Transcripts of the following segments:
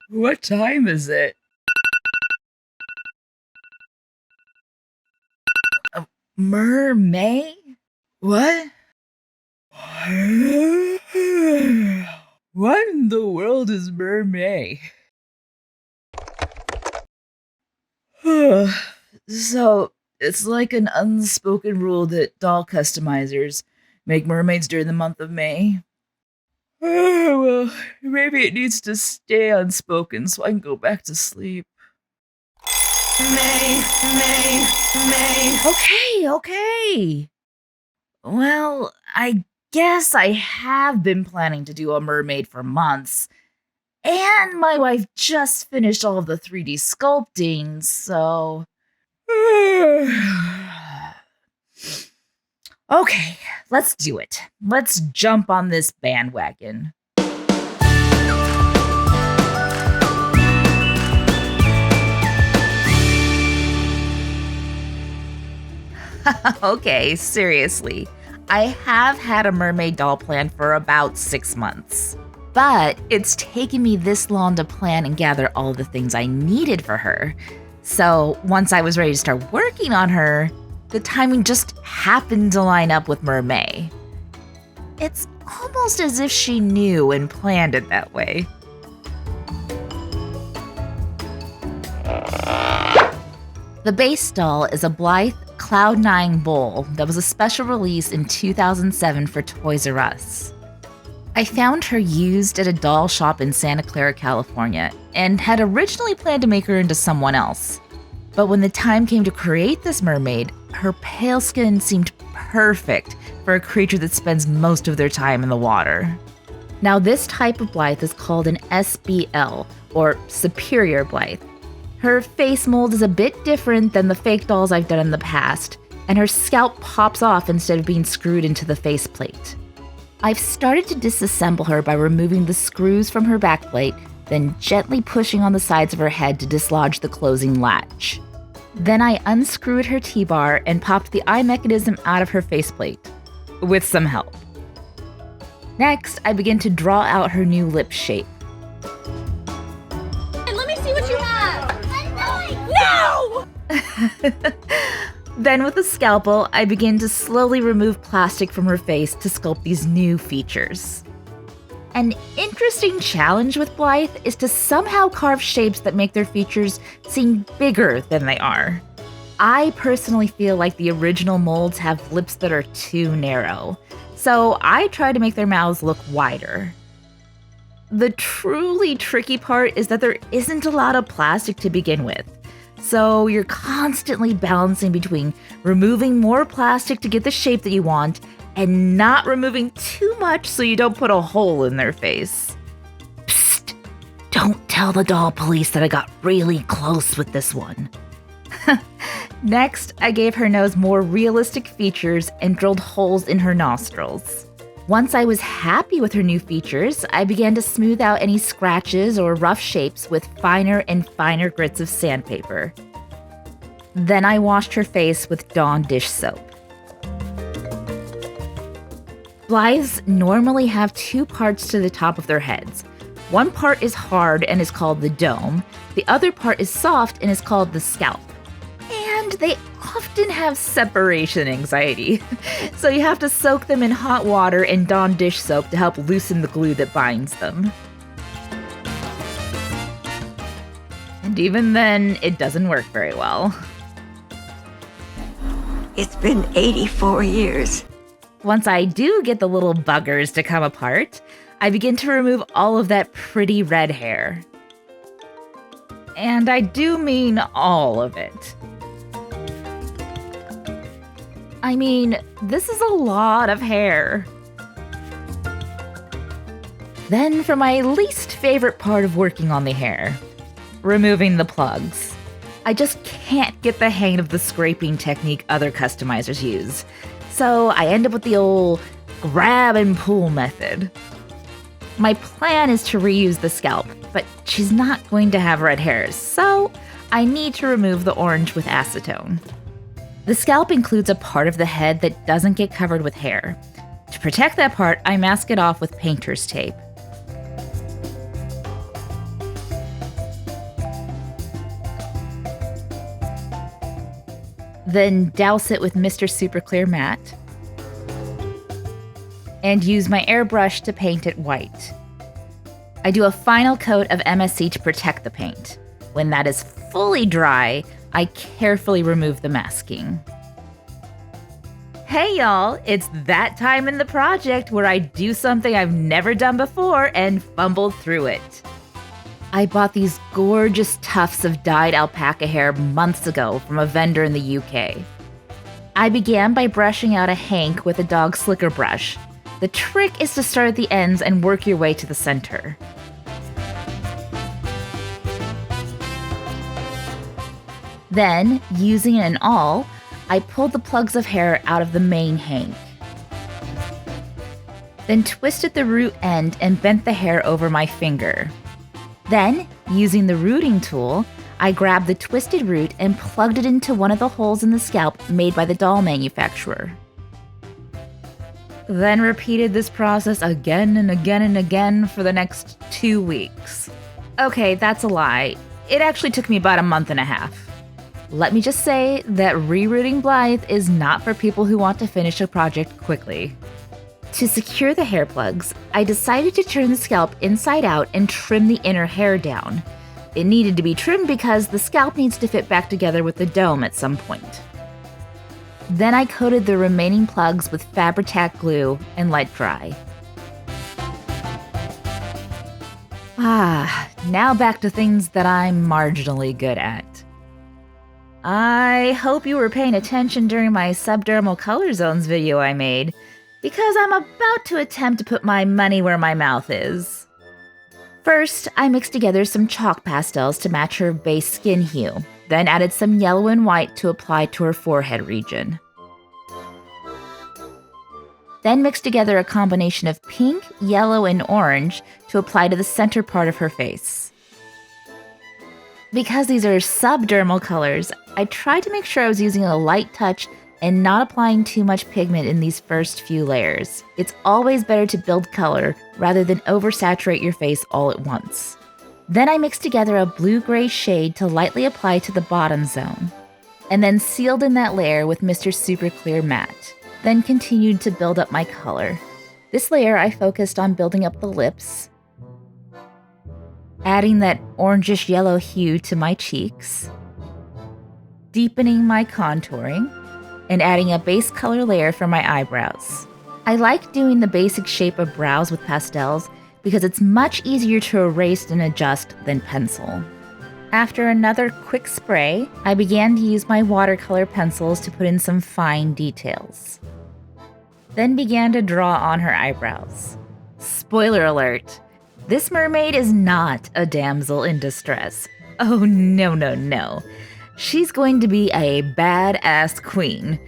What time is it? Mermay? What? What in the world is Mermay? So, it's like an unspoken rule that doll customizers make mermaids during the month of May. Well, maybe it needs to stay unspoken so I can go back to sleep. May. Okay. Well, I guess I have been planning to do a mermaid for months. And my wife just finished all of the 3D sculpting, so... Okay, let's do it. Let's jump on this bandwagon. Okay, seriously. I have had a mermaid doll plan for about 6 months. But it's taken me this long to plan and gather all the things I needed for her. So once I was ready to start working on her, the timing just happened to line up with Mermay. It's almost as if she knew and planned it that way. The base doll is a Blythe Cloud 9 bowl that was a special release in 2007 for Toys R Us. I found her used at a doll shop in Santa Clara, California, and had originally planned to make her into someone else. But when the time came to create this mermaid, her pale skin seemed perfect for a creature that spends most of their time in the water. Now, this type of Blythe is called an SBL, or Superior Blythe. Her face mold is a bit different than the fake dolls I've done in the past, and her scalp pops off instead of being screwed into the faceplate. I've started to disassemble her by removing the screws from her backplate, then gently pushing on the sides of her head to dislodge the closing latch. Then I unscrewed her T-bar and popped the eye mechanism out of her faceplate, with some help. Next, I begin to draw out her new lip shape. Let me see what you have! No! Then with a scalpel, I begin to slowly remove plastic from her face to sculpt these new features. An interesting challenge with Blythe is to somehow carve shapes that make their features seem bigger than they are. I personally feel like the original molds have lips that are too narrow, so I try to make their mouths look wider. The truly tricky part is that there isn't a lot of plastic to begin with. So you're constantly balancing between removing more plastic to get the shape that you want and not removing too much so you don't put a hole in their face. Psst! Don't tell the doll police that I got really close with this one. Next, I gave her nose more realistic features and drilled holes in her nostrils. Once I was happy with her new features, I began to smooth out any scratches or rough shapes with finer and finer grits of sandpaper. Then I washed her face with Dawn dish soap. Blythes normally have 2 parts to the top of their heads. One part is hard and is called the dome. The other part is soft and is called the scalp. And they often have separation anxiety, so you have to soak them in hot water and Dawn dish soap to help loosen the glue that binds them. And even then, it doesn't work very well. It's been 84 years. Once I do get the little buggers to come apart, I begin to remove all of that pretty red hair. And I do mean all of it. I mean, this is a lot of hair. Then for my least favorite part of working on the hair, removing the plugs. I just can't get the hang of the scraping technique other customizers use, so I end up with the old grab and pull method. My plan is to reuse the scalp, but she's not going to have red hairs, so I need to remove the orange with acetone. The scalp includes a part of the head that doesn't get covered with hair. To protect that part, I mask it off with painter's tape. Then douse it with Mr. Super Clear Matte. And use my airbrush to paint it white. I do a final coat of MSC to protect the paint. When that is fully dry, I carefully remove the masking. Hey y'all, it's that time in the project where I do something I've never done before and fumble through it. I bought these gorgeous tufts of dyed alpaca hair months ago from a vendor in the UK. I began by brushing out a hank with a dog slicker brush. The trick is to start at the ends and work your way to the center. Then, using an awl, I pulled the plugs of hair out of the main hank. Then twisted the root end and bent the hair over my finger. Then, using the rooting tool, I grabbed the twisted root and plugged it into one of the holes in the scalp made by the doll manufacturer. Then repeated this process again and again and again for the next 2 weeks. Okay, that's a lie. It actually took me about a month and a half. Let me just say that rerooting Blythe is not for people who want to finish a project quickly. To secure the hair plugs, I decided to turn the scalp inside out and trim the inner hair down. It needed to be trimmed because the scalp needs to fit back together with the dome at some point. Then I coated the remaining plugs with Fabri-Tac glue and let dry. Now back to things that I'm marginally good at. I hope you were paying attention during my subdermal color zones video I made, because I'm about to attempt to put my money where my mouth is. First, I mixed together some chalk pastels to match her base skin hue, then added some yellow and white to apply to her forehead region. Then mixed together a combination of pink, yellow, and orange to apply to the center part of her face. Because these are subdermal colors, I tried to make sure I was using a light touch and not applying too much pigment in these first few layers. It's always better to build color rather than oversaturate your face all at once. Then I mixed together a blue-gray shade to lightly apply to the bottom zone, and then sealed in that layer with Mr. Super Clear Matte, then continued to build up my color. This layer I focused on building up the lips, adding that orangish yellow hue to my cheeks, deepening my contouring, and adding a base color layer for my eyebrows. I like doing the basic shape of brows with pastels because it's much easier to erase and adjust than pencil. After another quick spray, I began to use my watercolor pencils to put in some fine details. Then began to draw on her eyebrows. Spoiler alert, this mermaid is not a damsel in distress. Oh no, no, no. She's going to be a badass queen.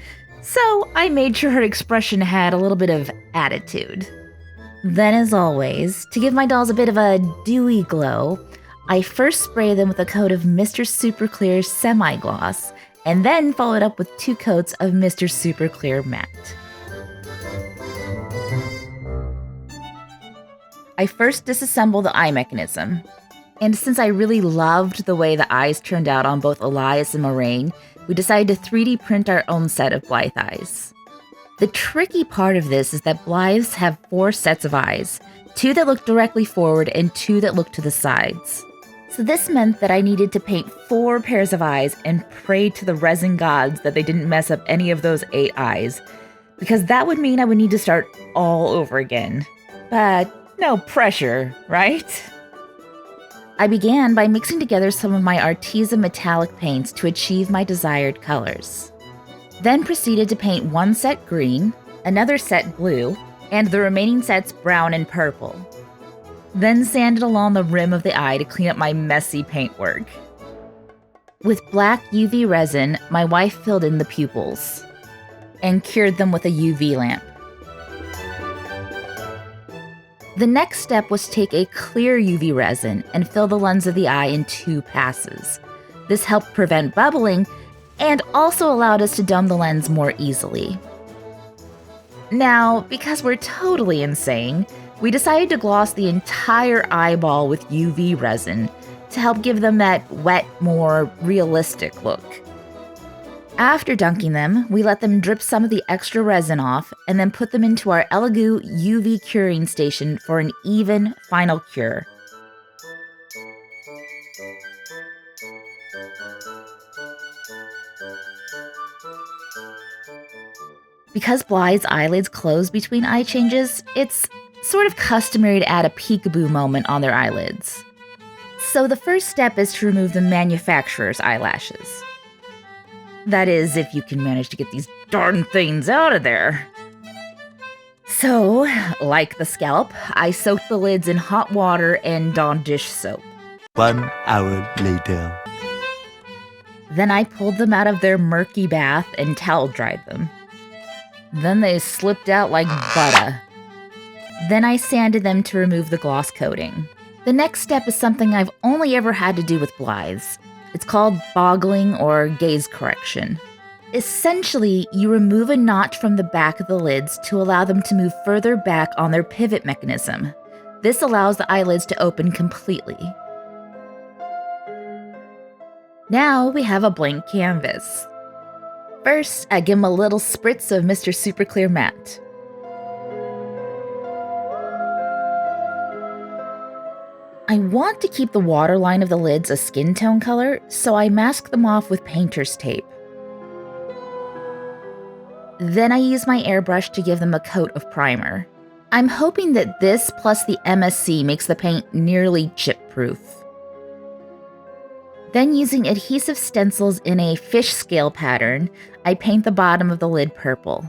So I made sure her expression had a little bit of attitude. Then, as always, to give my dolls a bit of a dewy glow, I first spray them with a coat of Mr. Super Clear Semi-Gloss, and then followed up with 2 coats of Mr. Super Clear Matte. I first disassemble the eye mechanism, and since I really loved the way the eyes turned out on both Elias and Moraine, we decided to 3D print our own set of Blythe eyes. The tricky part of this is that Blythes have 4 sets of eyes, 2 that look directly forward and 2 that look to the sides. So this meant that I needed to paint 4 pairs of eyes and pray to the resin gods that they didn't mess up any of those 8 eyes, because that would mean I would need to start all over again. But no pressure, right? I began by mixing together some of my Arteza metallic paints to achieve my desired colors. Then proceeded to paint 1 set green, another set blue, and the remaining sets brown and purple. Then sanded along the rim of the eye to clean up my messy paintwork. With black UV resin, my wife filled in the pupils and cured them with a UV lamp. The next step was to take a clear UV resin and fill the lens of the eye in 2 passes. This helped prevent bubbling and also allowed us to dome the lens more easily. Now, because we're totally insane, we decided to gloss the entire eyeball with UV resin to help give them that wet, more realistic look. After dunking them, we let them drip some of the extra resin off and then put them into our Elegoo UV curing station for an even final cure. Because Blythe's eyelids close between eye changes, it's sort of customary to add a peekaboo moment on their eyelids. So the first step is to remove the manufacturer's eyelashes. That is, if you can manage to get these darn things out of there. So, like the scalp, I soaked the lids in hot water and Dawn dish soap. 1 hour later. Then I pulled them out of their murky bath and towel dried them. Then they slipped out like butter. Then I sanded them to remove the gloss coating. The next step is something I've only ever had to do with Blythe's. It's called boggling or gaze correction. Essentially, you remove a notch from the back of the lids to allow them to move further back on their pivot mechanism. This allows the eyelids to open completely. Now we have a blank canvas. First, I give them a little spritz of Mr. Super Clear Matte. I want to keep the waterline of the lids a skin tone color, so I mask them off with painter's tape. Then I use my airbrush to give them a coat of primer. I'm hoping that this plus the MSC makes the paint nearly chip-proof. Then using adhesive stencils in a fish scale pattern, I paint the bottom of the lid purple.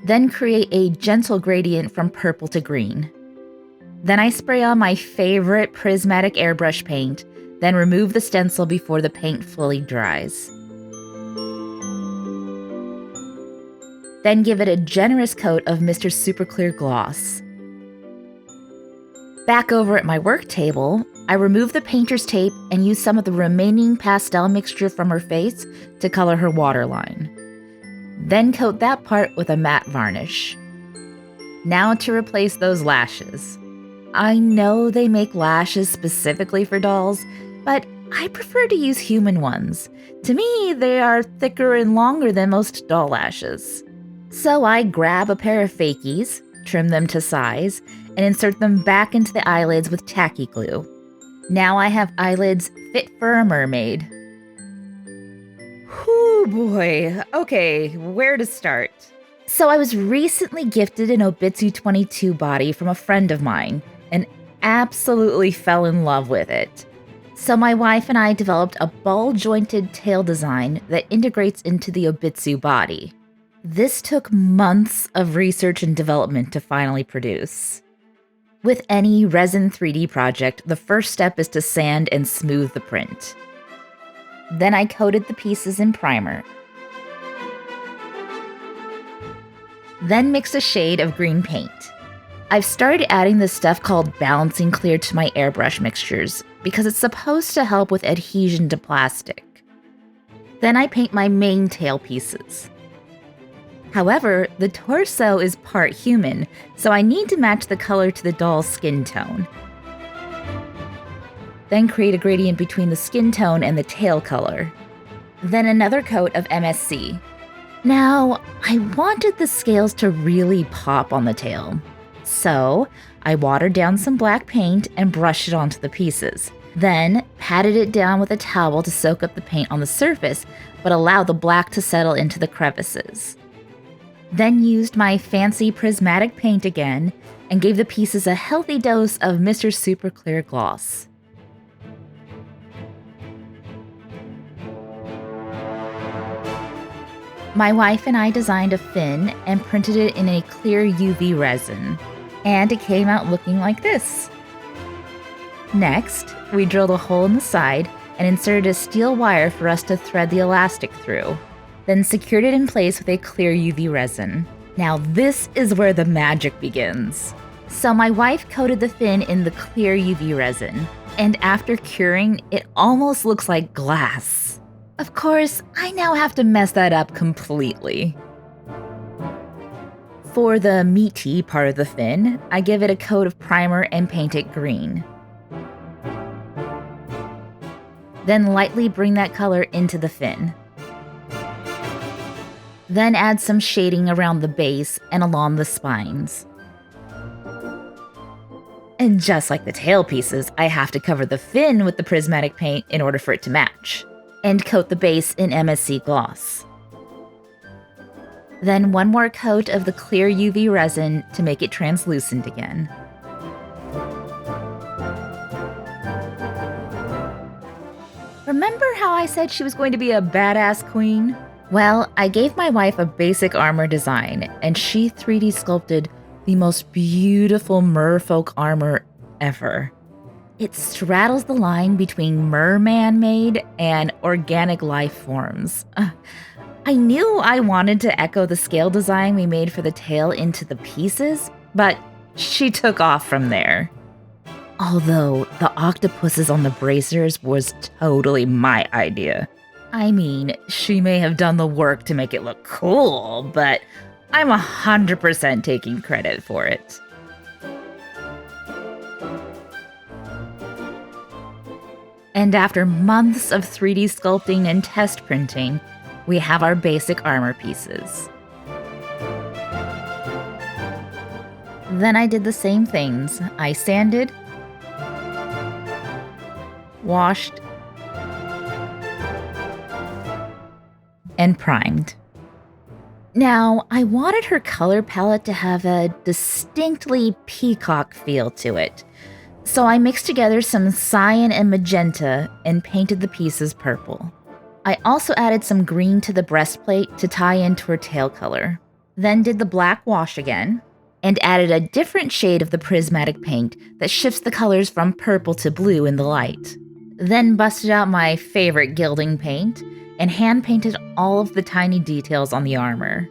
Then create a gentle gradient from purple to green. Then I spray on my favorite prismatic airbrush paint, then remove the stencil before the paint fully dries. Then give it a generous coat of Mr. Super Clear Gloss. Back over at my work table, I remove the painter's tape and use some of the remaining pastel mixture from her face to color her waterline. Then coat that part with a matte varnish. Now to replace those lashes. I know they make lashes specifically for dolls, but I prefer to use human ones. To me, they are thicker and longer than most doll lashes. So I grab a pair of fakies, trim them to size, and insert them back into the eyelids with tacky glue. Now I have eyelids fit for a mermaid. Whew boy, okay, where to start? So I was recently gifted an Obitsu 22 body from a friend of mine, and absolutely fell in love with it. So my wife and I developed a ball-jointed tail design that integrates into the Obitsu body. This took months of research and development to finally produce. With any resin 3D project, the first step is to sand and smooth the print. Then I coated the pieces in primer. Then mixed a shade of green paint. I've started adding this stuff called balancing clear to my airbrush mixtures because it's supposed to help with adhesion to plastic. Then I paint my main tail pieces. However, the torso is part human, so I need to match the color to the doll's skin tone. Then create a gradient between the skin tone and the tail color. Then another coat of MSC. Now, I wanted the scales to really pop on the tail. So, I watered down some black paint and brushed it onto the pieces. Then, patted it down with a towel to soak up the paint on the surface, but allow the black to settle into the crevices. Then used my fancy prismatic paint again, and gave the pieces a healthy dose of Mr. Super Clear Gloss. My wife and I designed a fin and printed it in a clear UV resin, and it came out looking like this. Next, we drilled a hole in the side and inserted a steel wire for us to thread the elastic through, then secured it in place with a clear UV resin. Now this is where the magic begins. So my wife coated the fin in the clear UV resin, and after curing, it almost looks like glass. Of course, I now have to mess that up completely. For the meaty part of the fin, I give it a coat of primer and paint it green. Then lightly bring that color into the fin. Then add some shading around the base and along the spines. And just like the tail pieces, I have to cover the fin with the prismatic paint in order for it to match, and coat the base in MSC gloss. Then one more coat of the clear UV resin to make it translucent again. Remember how I said she was going to be a badass queen? Well, I gave my wife a basic armor design, and she 3D sculpted the most beautiful merfolk armor ever. It straddles the line between merman-made and organic life forms. I knew I wanted to echo the scale design we made for the tail into the pieces, but she took off from there. Although the octopuses on the bracers was totally my idea. I mean, she may have done the work to make it look cool, but I'm 100% taking credit for it. And after months of 3D sculpting and test printing, we have our basic armor pieces. Then I did the same things. I sanded, washed, and primed. Now, I wanted her color palette to have a distinctly peacock feel to it, so I mixed together some cyan and magenta and painted the pieces purple. I also added some green to the breastplate to tie into her tail color. Then did the black wash again, and added a different shade of the prismatic paint that shifts the colors from purple to blue in the light. Then busted out my favorite gilding paint and hand-painted all of the tiny details on the armor.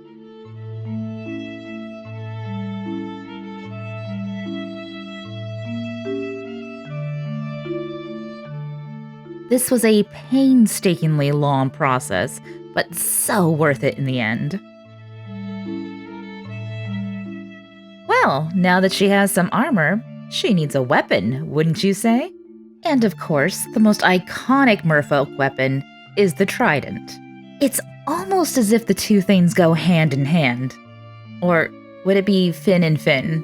This was a painstakingly long process, but so worth it in the end. Well, now that she has some armor, she needs a weapon, wouldn't you say? And of course, the most iconic merfolk weapon is the Trident. It's almost as if the two things go hand in hand. Or would it be fin and fin?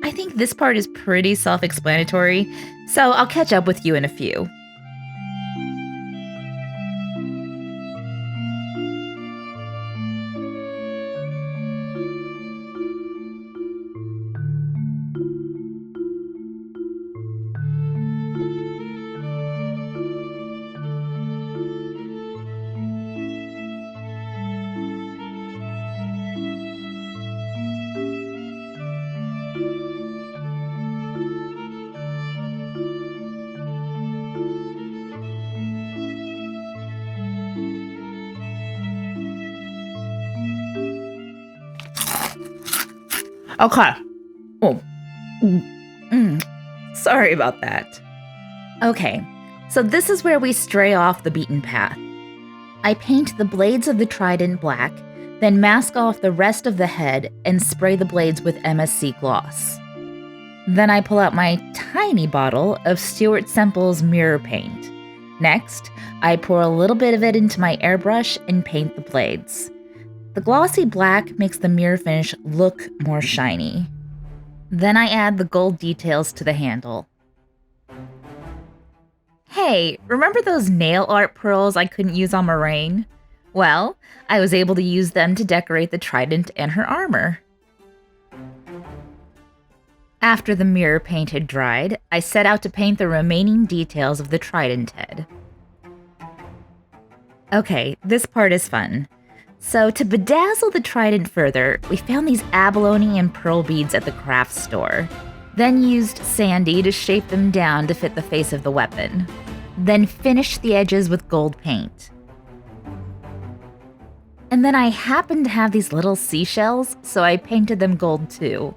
I think this part is pretty self-explanatory, so I'll catch up with you in a few. Okay. Oh. Sorry about that. Okay, so this is where we stray off the beaten path. I paint the blades of the Trident black, then mask off the rest of the head and spray the blades with MSC gloss. Then I pull out my tiny bottle of Stuart Semple's mirror paint. Next, I pour a little bit of it into my airbrush and paint the blades. The glossy black makes the mirror finish look more shiny. Then I add the gold details to the handle. Hey, remember those nail art pearls I couldn't use on Moraine? Well, I was able to use them to decorate the Trident and her armor. After the mirror paint had dried, I set out to paint the remaining details of the Trident head. Okay, this part is fun. So to bedazzle the Trident further, we found these abalone and pearl beads at the craft store. Then used Sandy to shape them down to fit the face of the weapon. Then finished the edges with gold paint. And then I happened to have these little seashells, so I painted them gold too.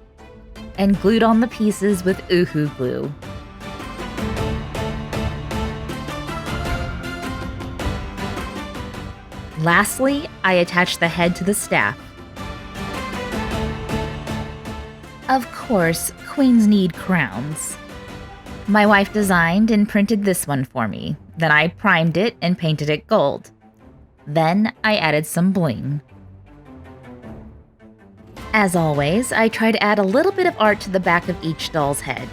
And glued on the pieces with Oohoo glue. Lastly, I attach the head to the staff. Of course, queens need crowns. My wife designed and printed this one for me. Then I primed it and painted it gold. Then I added some bling. As always, I try to add a little bit of art to the back of each doll's head.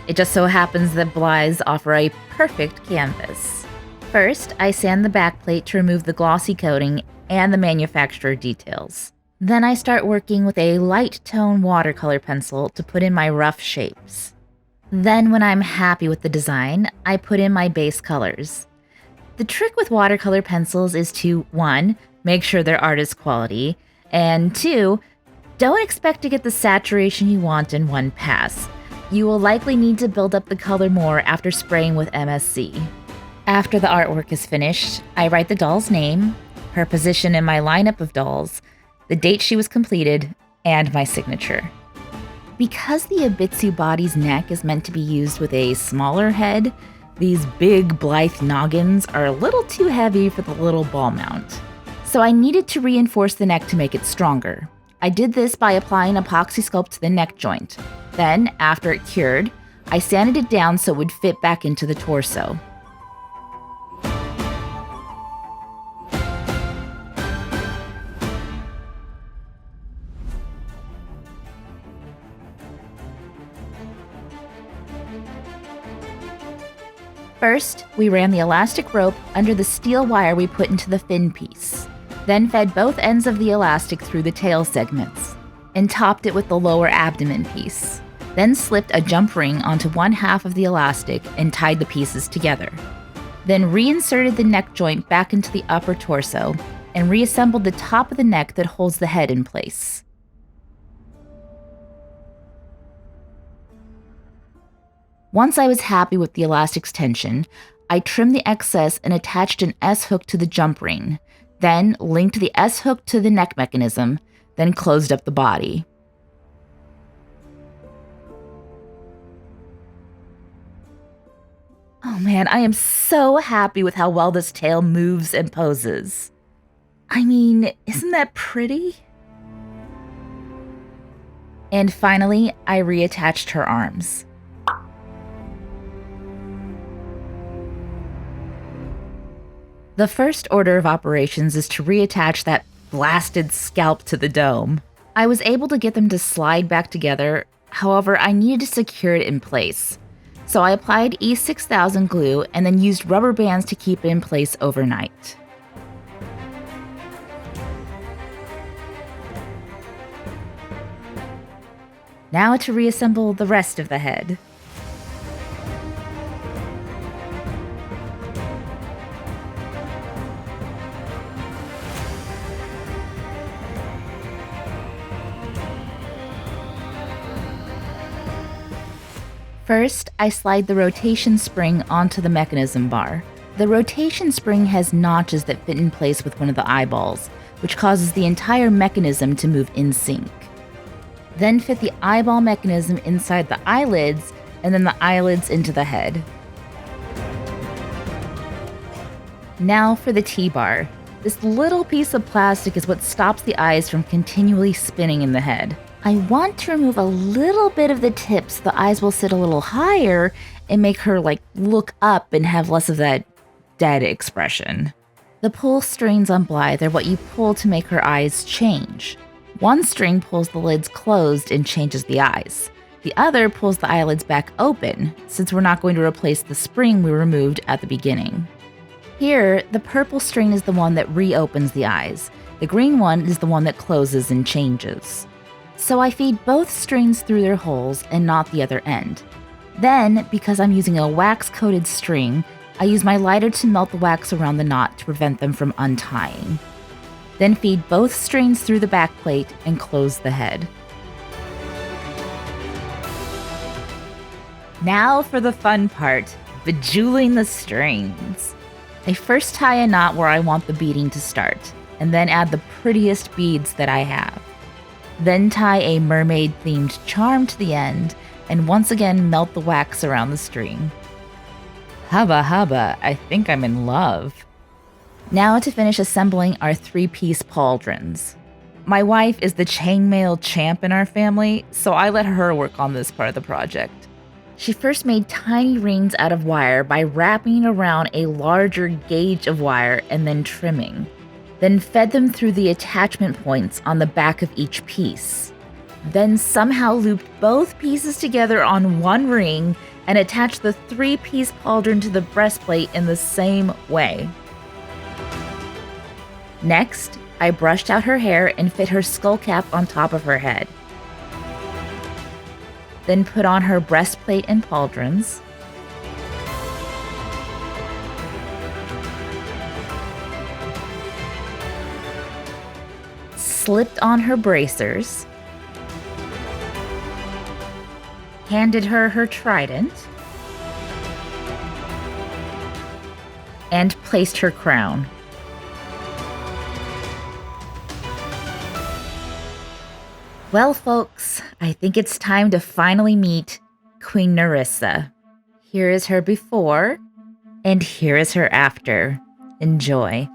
It just so happens that Blythes offer a perfect canvas. First, I sand the backplate to remove the glossy coating and the manufacturer details. Then I start working with a light tone watercolor pencil to put in my rough shapes. Then when I'm happy with the design, I put in my base colors. The trick with watercolor pencils is to 1. Make sure they're artist quality, and 2. Don't expect to get the saturation you want in one pass. You will likely need to build up the color more after spraying with MSC. After the artwork is finished, I write the doll's name, her position in my lineup of dolls, the date she was completed, and my signature. Because the Abitsu body's neck is meant to be used with a smaller head, these big Blythe noggins are a little too heavy for the little ball mount. So I needed to reinforce the neck to make it stronger. I did this by applying epoxy sculpt to the neck joint. Then, after it cured, I sanded it down so it would fit back into the torso. First, we ran the elastic rope under the steel wire we put into the fin piece, then fed both ends of the elastic through the tail segments, and topped it with the lower abdomen piece, then slipped a jump ring onto one half of the elastic and tied the pieces together. Then reinserted the neck joint back into the upper torso and reassembled the top of the neck that holds the head in place. Once I was happy with the elastic's tension, I trimmed the excess and attached an S-hook to the jump ring, then linked the S-hook to the neck mechanism, then closed up the body. Oh man, I am so happy with how well this tail moves and poses. I mean, isn't that pretty? And finally, I reattached her arms. The first order of operations is to reattach that blasted scalp to the dome. I was able to get them to slide back together, however, I needed to secure it in place. So I applied E6000 glue and then used rubber bands to keep it in place overnight. Now to reassemble the rest of the head. First, I slide the rotation spring onto the mechanism bar. The rotation spring has notches that fit in place with one of the eyeballs, which causes the entire mechanism to move in sync. Then fit the eyeball mechanism inside the eyelids, and then the eyelids into the head. Now for the T-bar. This little piece of plastic is what stops the eyes from continually spinning in the head. I want to remove a little bit of the tip so the eyes will sit a little higher and make her look up and have less of that dead expression. The pull strings on Blythe are what you pull to make her eyes change. One string pulls the lids closed and changes the eyes. The other pulls the eyelids back open, since we're not going to replace the spring we removed at the beginning. Here, the purple string is the one that reopens the eyes. The green one is the one that closes and changes. So I feed both strings through their holes and not the other end. Then, because I'm using a wax-coated string, I use my lighter to melt the wax around the knot to prevent them from untying. Then feed both strings through the back plate and close the head. Now for the fun part, bejeweling the strings. I first tie a knot where I want the beading to start, and then add the prettiest beads that I have. Then tie a mermaid-themed charm to the end, and once again melt the wax around the string. Hubba hubba, I think I'm in love. Now to finish assembling our 3-piece pauldrons. My wife is the chainmail champ in our family, so I let her work on this part of the project. She first made tiny rings out of wire by wrapping around a larger gauge of wire and then trimming. Then fed them through the attachment points on the back of each piece. Then somehow looped both pieces together on one ring and attached the 3-piece pauldron to the breastplate in the same way. Next, I brushed out her hair and fit her skull cap on top of her head. Then put on her breastplate and pauldrons. Slipped on her bracers. Handed her her trident. And placed her crown. Well, folks, I think it's time to finally meet Queen Nerissa. Here is her before, and here is her after. Enjoy.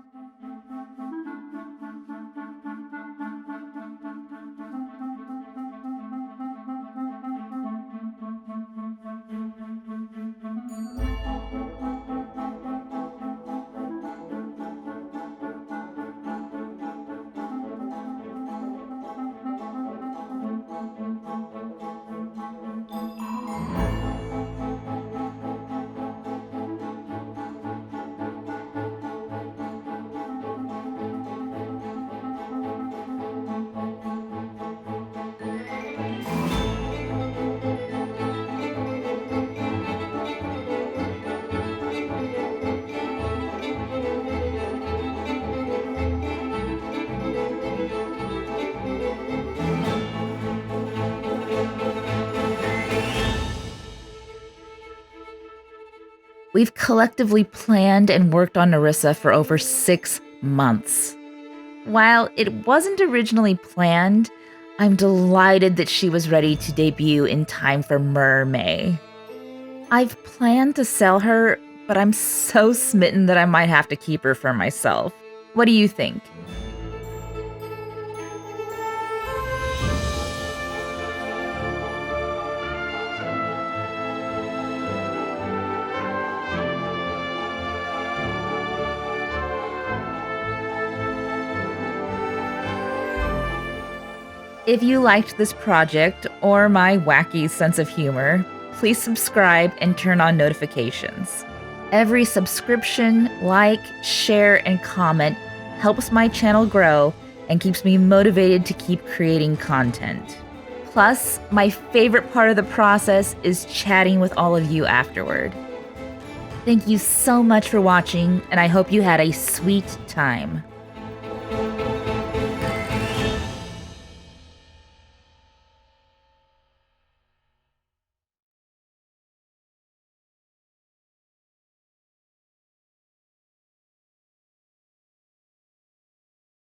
We've collectively planned and worked on Nerissa for over 6 months. While it wasn't originally planned, I'm delighted that she was ready to debut in time for Mermay. I've planned to sell her, but I'm so smitten that I might have to keep her for myself. What do you think? If you liked this project or my wacky sense of humor, please subscribe and turn on notifications. Every subscription, like, share, and comment helps my channel grow and keeps me motivated to keep creating content. Plus, my favorite part of the process is chatting with all of you afterward. Thank you so much for watching, and I hope you had a sweet time.